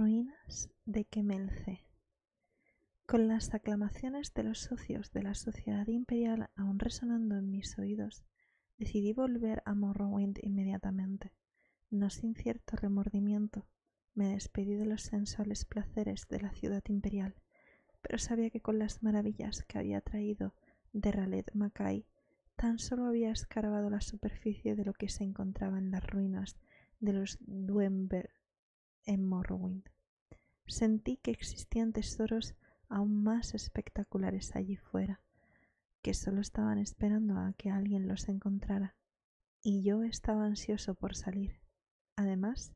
ruinas de Kemelce. Con las aclamaciones de los socios de la Sociedad Imperial aún resonando en mis oídos, decidí volver a Morrowind inmediatamente. No sin cierto remordimiento, me despedí de los sensuales placeres de la ciudad imperial, pero sabía que con las maravillas que había traído de Raled Mackay, tan solo había escarbado la superficie de lo que se encontraba en las ruinas de los Dwemer en Morrowind. Sentí que existían tesoros aún más espectaculares allí fuera, que solo estaban esperando a que alguien los encontrara, y yo estaba ansioso por salir. Además,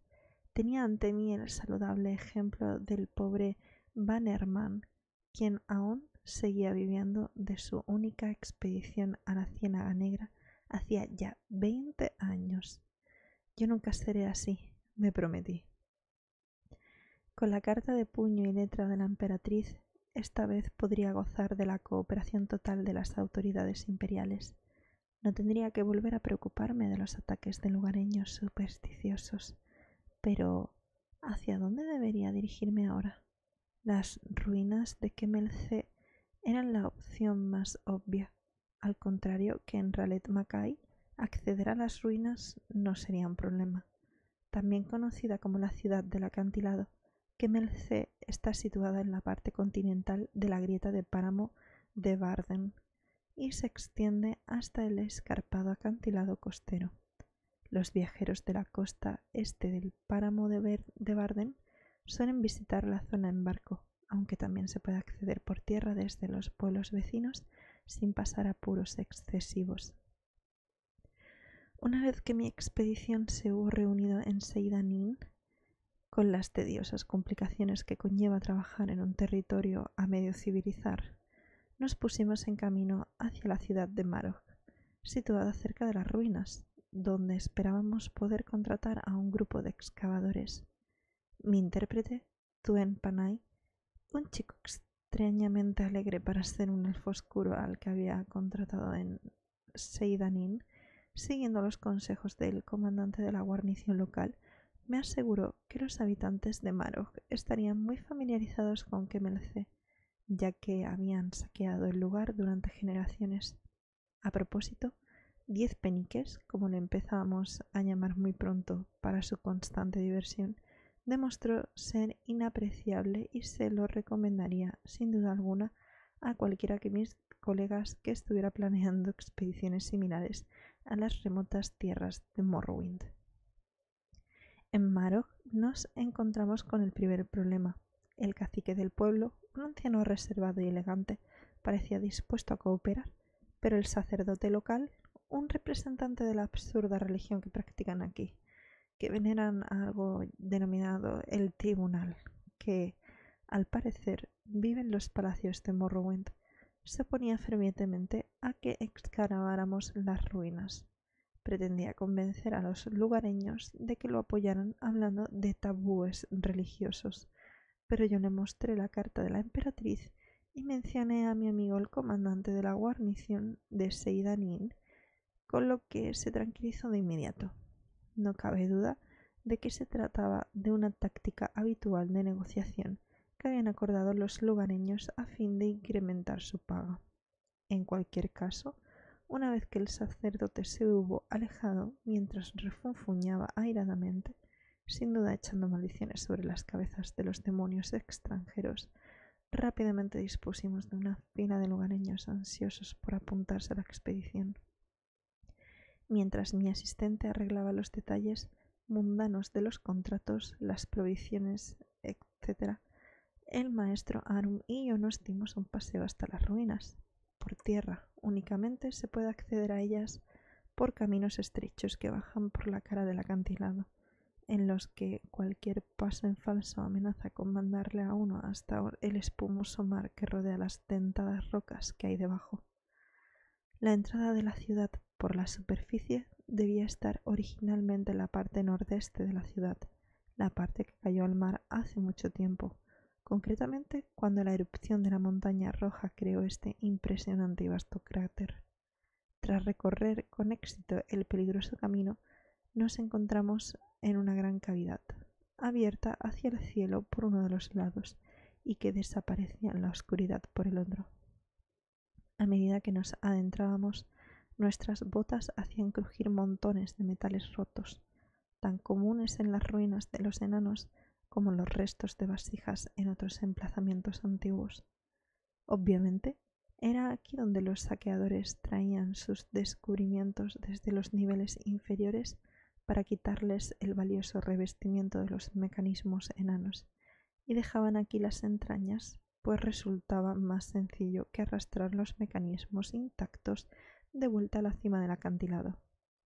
tenía ante mí el saludable ejemplo del pobre Bannerman, quien aún seguía viviendo de su única expedición a la Ciénaga Negra hacía ya 20 años. Yo nunca seré así, me prometí. Con la carta de puño y letra de la emperatriz, esta vez podría gozar de la cooperación total de las autoridades imperiales. No tendría que volver a preocuparme de los ataques de lugareños supersticiosos. Pero, ¿hacia dónde debería dirigirme ahora? Las ruinas de Kemelce eran la opción más obvia. Al contrario que en Raled Mackay, acceder a las ruinas no sería un problema. También conocida como la ciudad del acantilado, Kemelce está situada en la parte continental de la grieta de páramo de Varden y se extiende hasta el escarpado acantilado costero. Los viajeros de la costa este del páramo de Varden suelen visitar la zona en barco, aunque también se puede acceder por tierra desde los pueblos vecinos sin pasar apuros excesivos. Una vez que mi expedición se hubo reunido en Seyda-Nin, con las tediosas complicaciones que conlleva trabajar en un territorio a medio civilizar, nos pusimos en camino hacia la ciudad de Marog, situada cerca de las ruinas, donde esperábamos poder contratar a un grupo de excavadores. Mi intérprete, Tuen Panay, un chico extrañamente alegre para ser un elfo oscuro al que había contratado en Seyda-Nin, siguiendo los consejos del comandante de la guarnición local, me aseguró que los habitantes de Marog estarían muy familiarizados con Kemelce, ya que habían saqueado el lugar durante generaciones. A propósito, 10 peniques, como le empezamos a llamar muy pronto para su constante diversión, demostró ser inapreciable y se lo recomendaría sin duda alguna a cualquiera de mis colegas que estuviera planeando expediciones similares a las remotas tierras de Morrowind. En Marog nos encontramos con el primer problema. El cacique del pueblo, un anciano reservado y elegante, parecía dispuesto a cooperar, pero el sacerdote local, un representante de la absurda religión que practican aquí, que veneran algo denominado el tribunal, que, al parecer, vive en los palacios de Morrowind, se oponía fervientemente a que excaváramos las ruinas. Pretendía convencer a los lugareños de que lo apoyaran hablando de tabúes religiosos, pero yo le mostré la carta de la emperatriz y mencioné a mi amigo el comandante de la guarnición de Seyda-Nin, con lo que se tranquilizó de inmediato. No cabe duda de que se trataba de una táctica habitual de negociación que habían acordado los lugareños a fin de incrementar su paga. En cualquier caso, una vez que el sacerdote se hubo alejado mientras refunfuñaba airadamente, sin duda echando maldiciones sobre las cabezas de los demonios extranjeros, rápidamente dispusimos de una fila de lugareños ansiosos por apuntarse a la expedición. Mientras mi asistente arreglaba los detalles mundanos de los contratos, las provisiones, etc., el maestro Arum y yo nos dimos un paseo hasta las ruinas. Por tierra únicamente se puede acceder a ellas por caminos estrechos que bajan por la cara del acantilado, en los que cualquier paso en falso amenaza con mandarle a uno hasta el espumoso mar que rodea las dentadas rocas que hay debajo. La entrada de la ciudad por la superficie debía estar originalmente en la parte nordeste de la ciudad, la parte que cayó al mar hace mucho tiempo, concretamente cuando la erupción de la montaña roja creó este impresionante y vasto cráter. Tras recorrer con éxito el peligroso camino, nos encontramos en una gran cavidad, abierta hacia el cielo por uno de los lados y que desaparecía en la oscuridad por el otro. A medida que nos adentrábamos, nuestras botas hacían crujir montones de metales rotos, tan comunes en las ruinas de los enanos como los restos de vasijas en otros emplazamientos antiguos. Obviamente, era aquí donde los saqueadores traían sus descubrimientos desde los niveles inferiores para quitarles el valioso revestimiento de los mecanismos enanos, y dejaban aquí las entrañas, pues resultaba más sencillo que arrastrar los mecanismos intactos de vuelta a la cima del acantilado.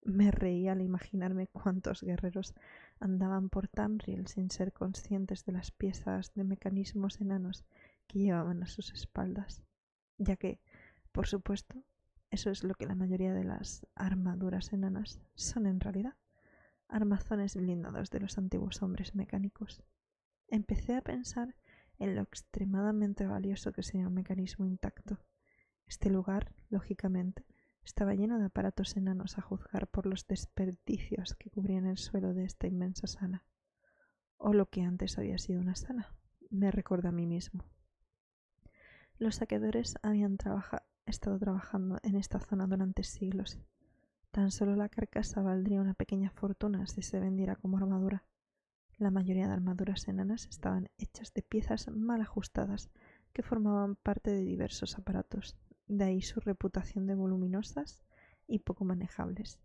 Me reía al imaginarme cuántos guerreros andaban por Tamriel sin ser conscientes de las piezas de mecanismos enanos que llevaban a sus espaldas, ya que, por supuesto, eso es lo que la mayoría de las armaduras enanas son en realidad, armazones blindados de los antiguos hombres mecánicos. Empecé a pensar en lo extremadamente valioso que sería un mecanismo intacto. Este lugar, lógicamente, estaba lleno de aparatos enanos a juzgar por los desperdicios que cubrían el suelo de esta inmensa sala. O lo que antes había sido una sala, me recordé a mí mismo. Los saqueadores habían estado trabajando en esta zona durante siglos. Tan solo la carcasa valdría una pequeña fortuna si se vendiera como armadura. La mayoría de armaduras enanas estaban hechas de piezas mal ajustadas que formaban parte de diversos aparatos, de ahí su reputación de voluminosas y poco manejables.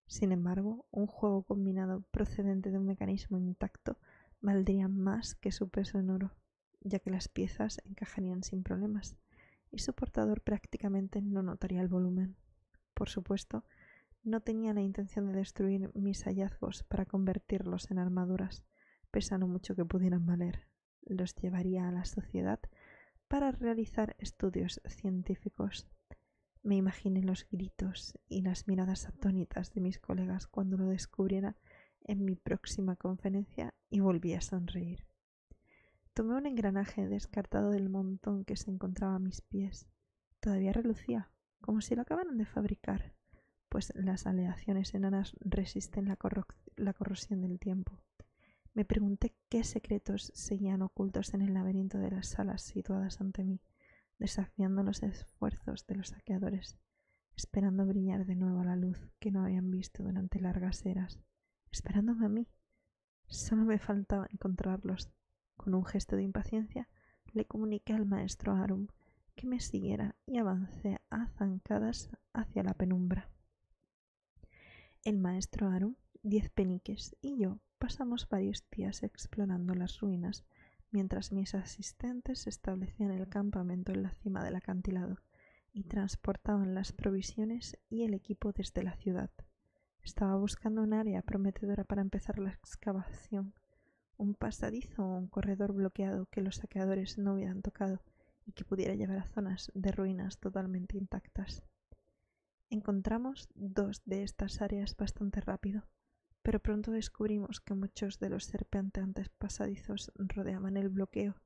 Sin embargo, un juego combinado procedente de un mecanismo intacto valdría más que su peso en oro, ya que las piezas encajarían sin problemas y su portador prácticamente no notaría el volumen. Por supuesto, no tenía la intención de destruir mis hallazgos para convertirlos en armaduras, pese a lo mucho que pudieran valer. Los llevaría a la sociedad para realizar estudios científicos. Me imaginé los gritos y las miradas atónitas de mis colegas cuando lo descubriera en mi próxima conferencia y volví a sonreír. Tomé un engranaje descartado del montón que se encontraba a mis pies. Todavía relucía, como si lo acabaran de fabricar, pues las aleaciones enanas resisten la corrosión del tiempo. Me pregunté qué secretos seguían ocultos en el laberinto de las salas situadas ante mí, desafiando los esfuerzos de los saqueadores, esperando brillar de nuevo la luz que no habían visto durante largas eras, esperándome a mí. Solo me faltaba encontrarlos. Con un gesto de impaciencia le comuniqué al maestro Arum que me siguiera y avancé a zancadas hacia la penumbra. El maestro Arum, 10 peniques y yo pasamos varios días explorando las ruinas, mientras mis asistentes establecían el campamento en la cima del acantilado y transportaban las provisiones y el equipo desde la ciudad. Estaba buscando un área prometedora para empezar la excavación, un pasadizo o un corredor bloqueado que los saqueadores no hubieran tocado y que pudiera llevar a zonas de ruinas totalmente intactas. Encontramos 2 de estas áreas bastante rápido, pero pronto descubrimos que muchos de los serpenteantes pasadizos rodeaban el bloqueo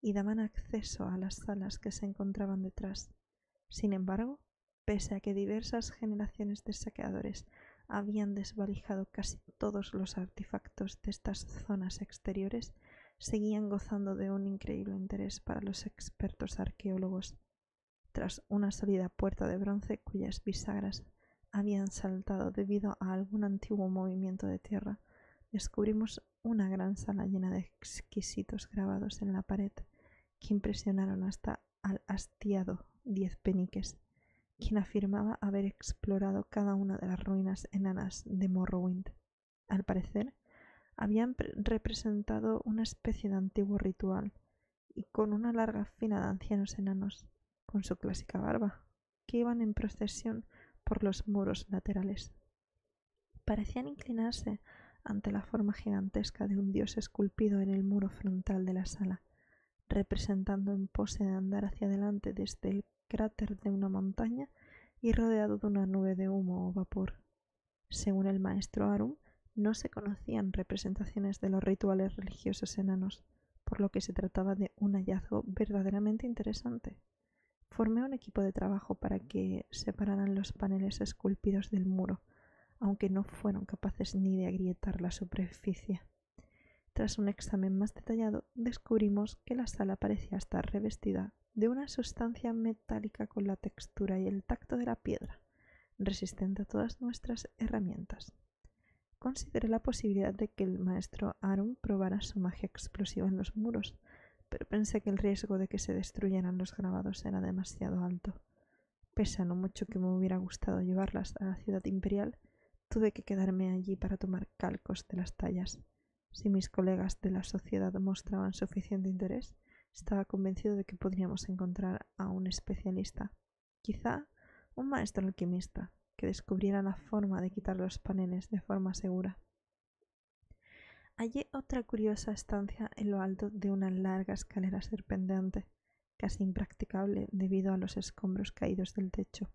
y daban acceso a las salas que se encontraban detrás. Sin embargo, pese a que diversas generaciones de saqueadores habían desvalijado casi todos los artefactos de estas zonas exteriores, seguían gozando de un increíble interés para los expertos arqueólogos. Tras una sólida puerta de bronce cuyas bisagras habían saltado debido a algún antiguo movimiento de tierra, descubrimos una gran sala llena de exquisitos grabados en la pared que impresionaron hasta al hastiado 10 peniques, quien afirmaba haber explorado cada una de las ruinas enanas de Morrowind. Al parecer, habían representado una especie de antiguo ritual, y con una larga fila de ancianos enanos, con su clásica barba, que iban en procesión por los muros laterales. Parecían inclinarse ante la forma gigantesca de un dios esculpido en el muro frontal de la sala, representando en pose de andar hacia adelante desde el cráter de una montaña y rodeado de una nube de humo o vapor. Según el maestro Arum, no se conocían representaciones de los rituales religiosos enanos, por lo que se trataba de un hallazgo verdaderamente interesante. Formé un equipo de trabajo para que separaran los paneles esculpidos del muro, aunque no fueron capaces ni de agrietar la superficie. Tras un examen más detallado, descubrimos que la sala parecía estar revestida de una sustancia metálica con la textura y el tacto de la piedra, resistente a todas nuestras herramientas. Consideré la posibilidad de que el maestro Arum probara su magia explosiva en los muros, pero pensé que el riesgo de que se destruyeran los grabados era demasiado alto. Pese a lo mucho que me hubiera gustado llevarlas a la ciudad imperial, tuve que quedarme allí para tomar calcos de las tallas. Si mis colegas de la sociedad mostraban suficiente interés, estaba convencido de que podríamos encontrar a un especialista, quizá un maestro alquimista, que descubriera la forma de quitar los paneles de forma segura. Hallé otra curiosa estancia en lo alto de una larga escalera serpenteante, casi impracticable debido a los escombros caídos del techo.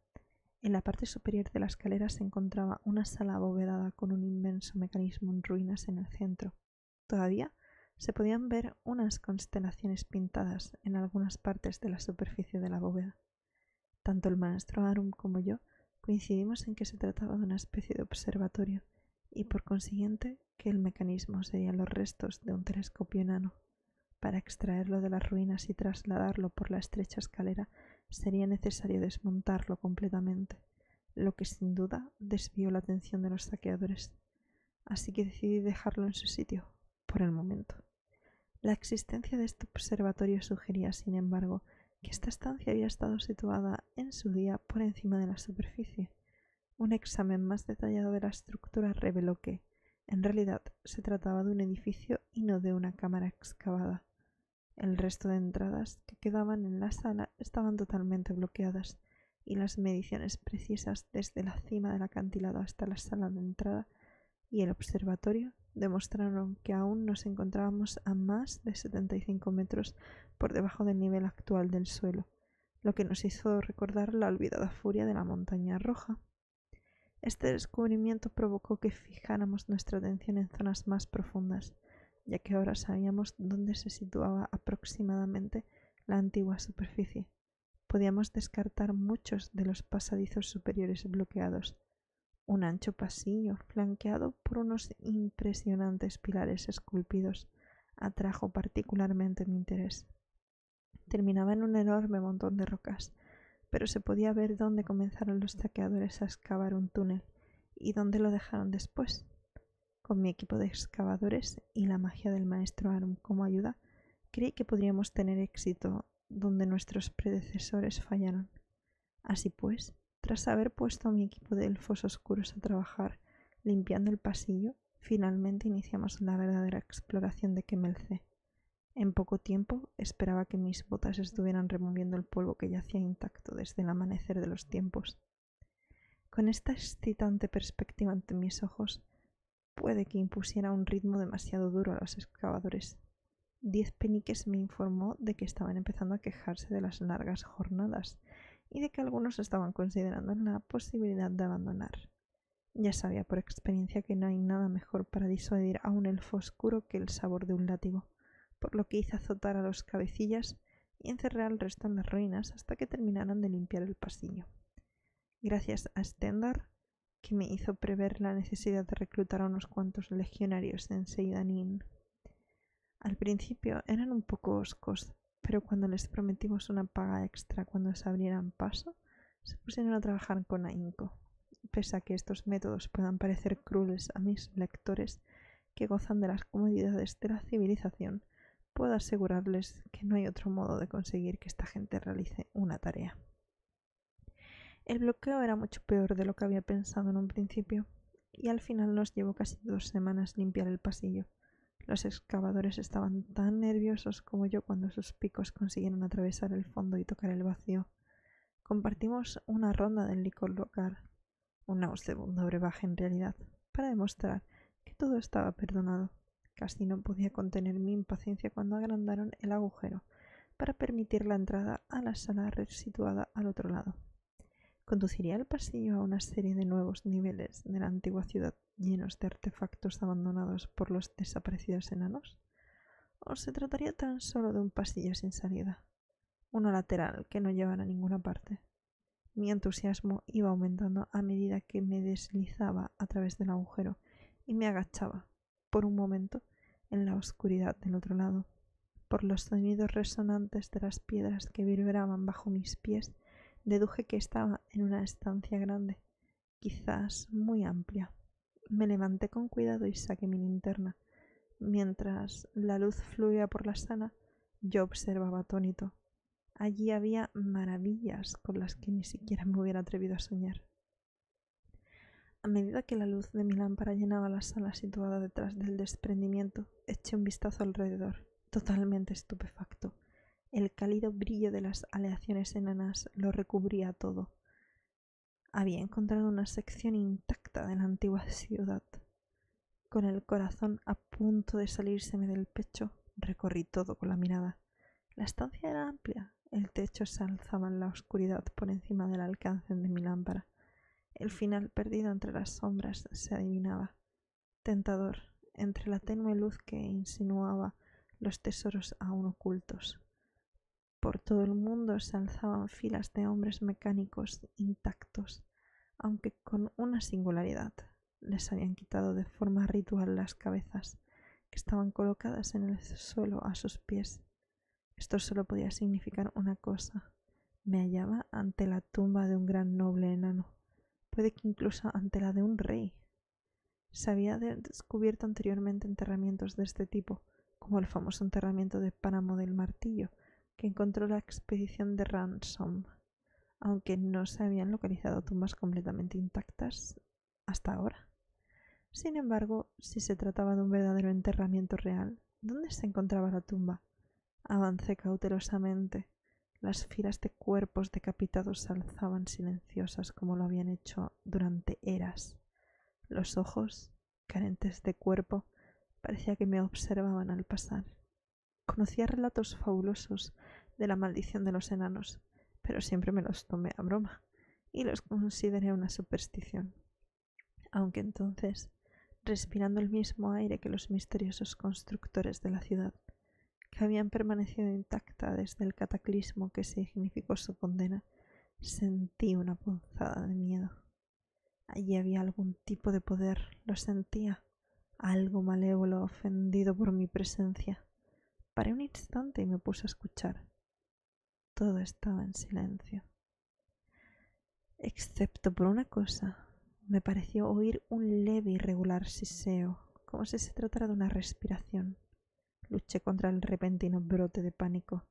En la parte superior de la escalera se encontraba una sala abovedada con un inmenso mecanismo en ruinas en el centro. Todavía se podían ver unas constelaciones pintadas en algunas partes de la superficie de la bóveda. Tanto el maestro Arum como yo coincidimos en que se trataba de una especie de observatorio y, por consiguiente, que el mecanismo serían los restos de un telescopio enano. Para extraerlo de las ruinas y trasladarlo por la estrecha escalera sería necesario desmontarlo completamente, lo que sin duda desvió la atención de los saqueadores. Así que decidí dejarlo en su sitio, por el momento. La existencia de este observatorio sugería, sin embargo, que esta estancia había estado situada en su día por encima de la superficie. Un examen más detallado de la estructura reveló que, en realidad, se trataba de un edificio y no de una cámara excavada. El resto de entradas que quedaban en la sala estaban totalmente bloqueadas, y las mediciones precisas desde la cima del acantilado hasta la sala de entrada y el observatorio demostraron que aún nos encontrábamos a más de 75 metros por debajo del nivel actual del suelo, lo que nos hizo recordar la olvidada furia de la montaña roja. Este descubrimiento provocó que fijáramos nuestra atención en zonas más profundas, ya que ahora sabíamos dónde se situaba aproximadamente la antigua superficie. Podíamos descartar muchos de los pasadizos superiores bloqueados. Un ancho pasillo, flanqueado por unos impresionantes pilares esculpidos, atrajo particularmente mi interés. Terminaba en un enorme montón de rocas, pero se podía ver dónde comenzaron los saqueadores a excavar un túnel y dónde lo dejaron después. Con mi equipo de excavadores y la magia del maestro Arum como ayuda, creí que podríamos tener éxito donde nuestros predecesores fallaron. Así pues, tras haber puesto a mi equipo de elfos oscuros a trabajar limpiando el pasillo, finalmente iniciamos la verdadera exploración de Kemelce. En poco tiempo esperaba que mis botas estuvieran removiendo el polvo que yacía intacto desde el amanecer de los tiempos. Con esta excitante perspectiva ante mis ojos, puede que impusiera un ritmo demasiado duro a los excavadores. 10 peniques me informó de que estaban empezando a quejarse de las largas jornadas y de que algunos estaban considerando la posibilidad de abandonar. Ya sabía por experiencia que no hay nada mejor para disuadir a un elfo oscuro que el sabor de un látigo, por lo que hice azotar a los cabecillas y encerré al resto en las ruinas hasta que terminaran de limpiar el pasillo. Gracias a Stendar, que me hizo prever la necesidad de reclutar a unos cuantos legionarios en Seidanin. Al principio eran un poco hoscos, pero cuando les prometimos una paga extra cuando se abrieran paso, se pusieron a trabajar con ahínco. Pese a que estos métodos puedan parecer crueles a mis lectores que gozan de las comodidades de la civilización, puedo asegurarles que no hay otro modo de conseguir que esta gente realice una tarea. El bloqueo era mucho peor de lo que había pensado en un principio, y al final nos llevó casi 2 semanas limpiar el pasillo. Los excavadores estaban tan nerviosos como yo cuando sus picos consiguieron atravesar el fondo y tocar el vacío. Compartimos una ronda del licor local, un nauseabundo brebaje en realidad, para demostrar que todo estaba perdonado. Casi no podía contener mi impaciencia cuando agrandaron el agujero para permitir la entrada a la sala situada al otro lado. ¿Conduciría el pasillo a una serie de nuevos niveles de la antigua ciudad llenos de artefactos abandonados por los desaparecidos enanos? ¿O se trataría tan solo de un pasillo sin salida, uno lateral que no llevara a ninguna parte? Mi entusiasmo iba aumentando a medida que me deslizaba a través del agujero y me agachaba, por un momento, en la oscuridad del otro lado. Por los sonidos resonantes de las piedras que vibraban bajo mis pies, deduje que estaba en una estancia grande, quizás muy amplia. Me levanté con cuidado y saqué mi linterna. Mientras la luz fluía por la sala, yo observaba atónito. Allí había maravillas con las que ni siquiera me hubiera atrevido a soñar. A medida que la luz de mi lámpara llenaba la sala situada detrás del desprendimiento, eché un vistazo alrededor, totalmente estupefacto. El cálido brillo de las aleaciones enanas lo recubría todo. Había encontrado una sección intacta de la antigua ciudad. Con el corazón a punto de salírseme del pecho, recorrí todo con la mirada. La estancia era amplia, el techo se alzaba en la oscuridad por encima del alcance de mi lámpara. El final perdido entre las sombras se adivinaba, tentador, entre la tenue luz que insinuaba los tesoros aún ocultos. Por todo el mundo se alzaban filas de hombres mecánicos intactos, aunque con una singularidad. Les habían quitado de forma ritual las cabezas, que estaban colocadas en el suelo a sus pies. Esto solo podía significar una cosa. Me hallaba ante la tumba de un gran noble enano, puede que incluso ante la de un rey. Se había descubierto anteriormente enterramientos de este tipo, como el famoso enterramiento de Páramo del Martillo, que encontró la expedición de Ransom, aunque no se habían localizado tumbas completamente intactas hasta ahora. Sin embargo, si se trataba de un verdadero enterramiento real, ¿dónde se encontraba la tumba? Avancé cautelosamente. Las filas de cuerpos decapitados se alzaban silenciosas como lo habían hecho durante eras. Los ojos, carentes de cuerpo, parecía que me observaban al pasar. Conocía relatos fabulosos de la maldición de los enanos, pero siempre me los tomé a broma y los consideré una superstición. Aunque entonces, respirando el mismo aire que los misteriosos constructores de la ciudad, que habían permanecido intacta desde el cataclismo que significó su condena, sentí una punzada de miedo. Allí había algún tipo de poder, lo sentía, algo malévolo ofendido por mi presencia. Paré un instante y me puse a escuchar. Todo estaba en silencio. Excepto por una cosa, me pareció oír un leve y regular siseo, como si se tratara de una respiración. Luché contra el repentino brote de pánico.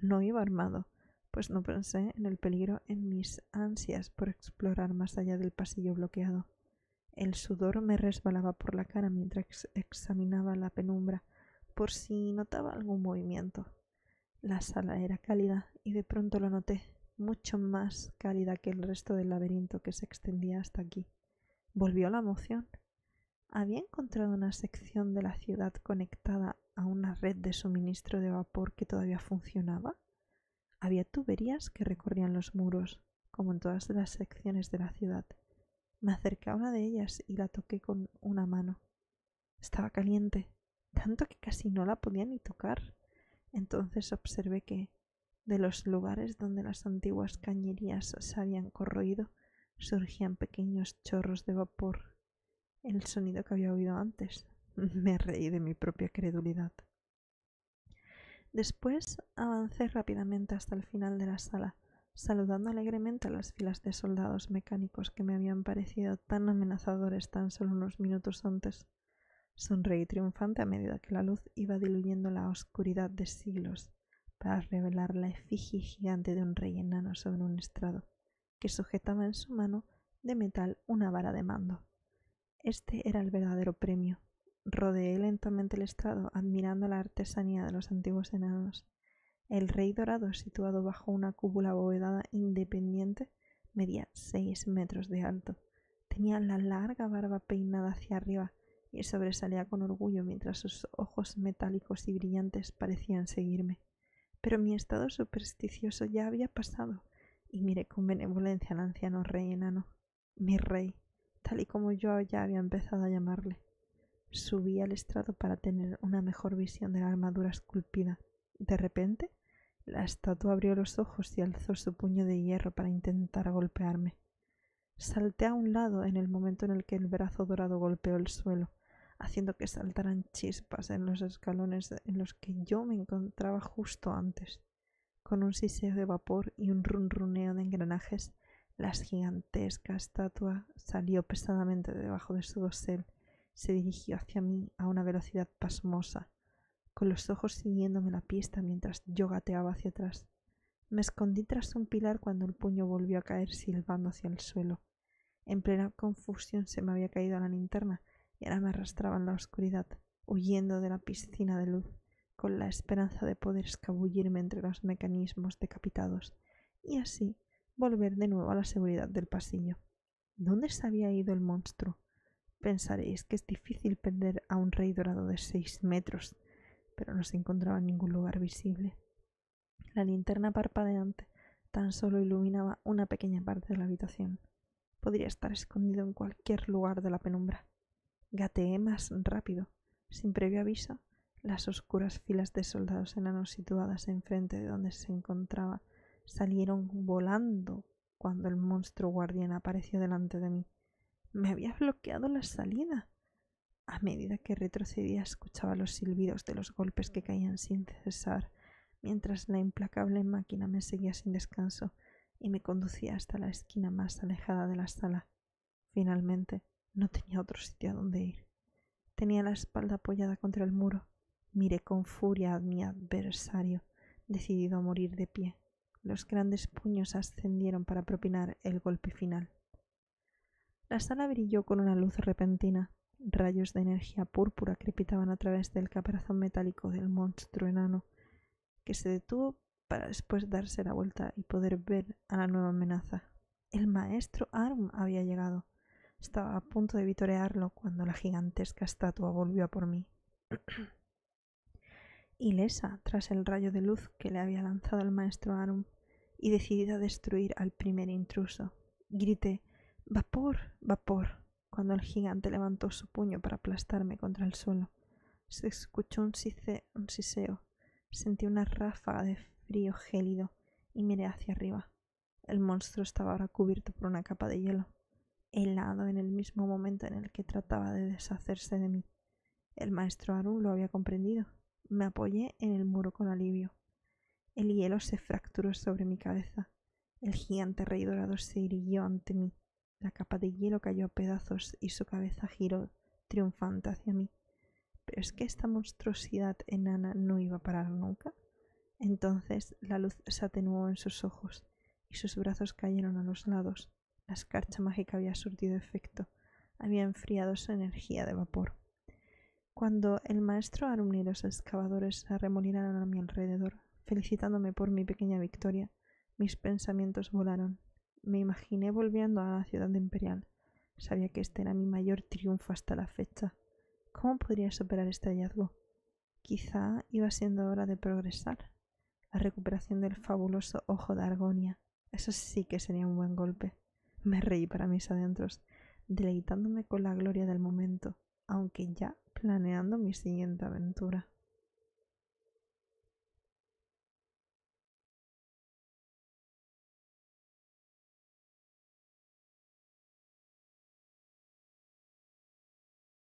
No iba armado, pues no pensé en el peligro en mis ansias por explorar más allá del pasillo bloqueado. El sudor me resbalaba por la cara mientras examinaba la penumbra, por si notaba algún movimiento. La sala era cálida y de pronto lo noté, mucho más cálida que el resto del laberinto que se extendía hasta aquí. Volvió la emoción. Había encontrado una sección de la ciudad conectada a una red de suministro de vapor que todavía funcionaba. Había tuberías que recorrían los muros, como en todas las secciones de la ciudad. Me acerqué a una de ellas y la toqué con una mano. Estaba caliente, tanto que casi no la podía ni tocar. Entonces observé que, de los lugares donde las antiguas cañerías se habían corroído, surgían pequeños chorros de vapor. El sonido que había oído antes. Me reí de mi propia credulidad. Después avancé rápidamente hasta el final de la sala, saludando alegremente a las filas de soldados mecánicos que me habían parecido tan amenazadores tan solo unos minutos antes. Sonreí triunfante a medida que la luz iba diluyendo la oscuridad de siglos para revelar la efigie gigante de un rey enano sobre un estrado, que sujetaba en su mano de metal una vara de mando. Este era el verdadero premio. Rodeé lentamente el estrado, admirando la artesanía de los antiguos enanos. El rey dorado, situado bajo una cúpula abovedada independiente, medía 6 metros de alto. Tenía la larga barba peinada hacia arriba y sobresalía con orgullo mientras sus ojos metálicos y brillantes parecían seguirme. Pero mi estado supersticioso ya había pasado y miré con benevolencia al anciano rey enano. Mi rey, tal y como yo ya había empezado a llamarle. Subí al estrado para tener una mejor visión de la armadura esculpida. De repente, la estatua abrió los ojos y alzó su puño de hierro para intentar golpearme. Salté a un lado en el momento en el que el brazo dorado golpeó el suelo, haciendo que saltaran chispas en los escalones en los que yo me encontraba justo antes. Con un siseo de vapor y un runruneo de engranajes, la gigantesca estatua salió pesadamente de debajo de su dosel. Se dirigió hacia mí a una velocidad pasmosa, con los ojos siguiéndome la pista mientras yo gateaba hacia atrás. Me escondí tras un pilar cuando el puño volvió a caer silbando hacia el suelo. En plena confusión se me había caído la linterna y ahora me arrastraba en la oscuridad, huyendo de la piscina de luz, con la esperanza de poder escabullirme entre los mecanismos decapitados y así volver de nuevo a la seguridad del pasillo. ¿Dónde se había ido el monstruo? Pensaréis que es difícil perder a un rey dorado de 6 metros, pero no se encontraba en ningún lugar visible. La linterna parpadeante tan solo iluminaba una pequeña parte de la habitación. Podría estar escondido en cualquier lugar de la penumbra. Gateé más rápido. Sin previo aviso, las oscuras filas de soldados enanos situadas enfrente de donde se encontraba salieron volando cuando el monstruo guardián apareció delante de mí. Me había bloqueado la salida. A medida que retrocedía escuchaba los silbidos de los golpes que caían sin cesar, mientras la implacable máquina me seguía sin descanso y me conducía hasta la esquina más alejada de la sala. Finalmente, no tenía otro sitio a donde ir. Tenía la espalda apoyada contra el muro. Miré con furia a mi adversario, decidido a morir de pie. Los grandes puños ascendieron para propinar el golpe final. La sala brilló con una luz repentina. Rayos de energía púrpura crepitaban a través del caparazón metálico del monstruo enano, que se detuvo para después darse la vuelta y poder ver a la nueva amenaza. El maestro Arum había llegado. Estaba a punto de vitorearlo cuando la gigantesca estatua volvió a por mí. Ilesa tras el rayo de luz que le había lanzado el maestro Arum y decidida a destruir al primer intruso, grité «¡Vapor! ¡Vapor!» cuando el gigante levantó su puño para aplastarme contra el suelo. Se escuchó un siseo. Sentí una ráfaga de frío gélido y miré hacia arriba. El monstruo estaba ahora cubierto por una capa de hielo, helado en el mismo momento en el que trataba de deshacerse de mí. El maestro Arum lo había comprendido. Me apoyé en el muro con alivio. El hielo se fracturó sobre mi cabeza. El gigante rey dorado se irguió ante mí. La capa de hielo cayó a pedazos y su cabeza giró triunfante hacia mí. ¿Pero es que esta monstruosidad enana no iba a parar nunca? Entonces la luz se atenuó en sus ojos y sus brazos cayeron a los lados. La escarcha mágica había surtido efecto. Había enfriado su energía de vapor. Cuando el maestro Arum y los excavadores se arremolinaron a mi alrededor, felicitándome por mi pequeña victoria, mis pensamientos volaron. Me imaginé volviendo a la ciudad imperial. Sabía que este era mi mayor triunfo hasta la fecha. ¿Cómo podría superar este hallazgo? Quizá iba siendo hora de progresar. La recuperación del fabuloso ojo de Argonia. Eso sí que sería un buen golpe. Me reí para mis adentros, deleitándome con la gloria del momento, aunque ya planeando mi siguiente aventura.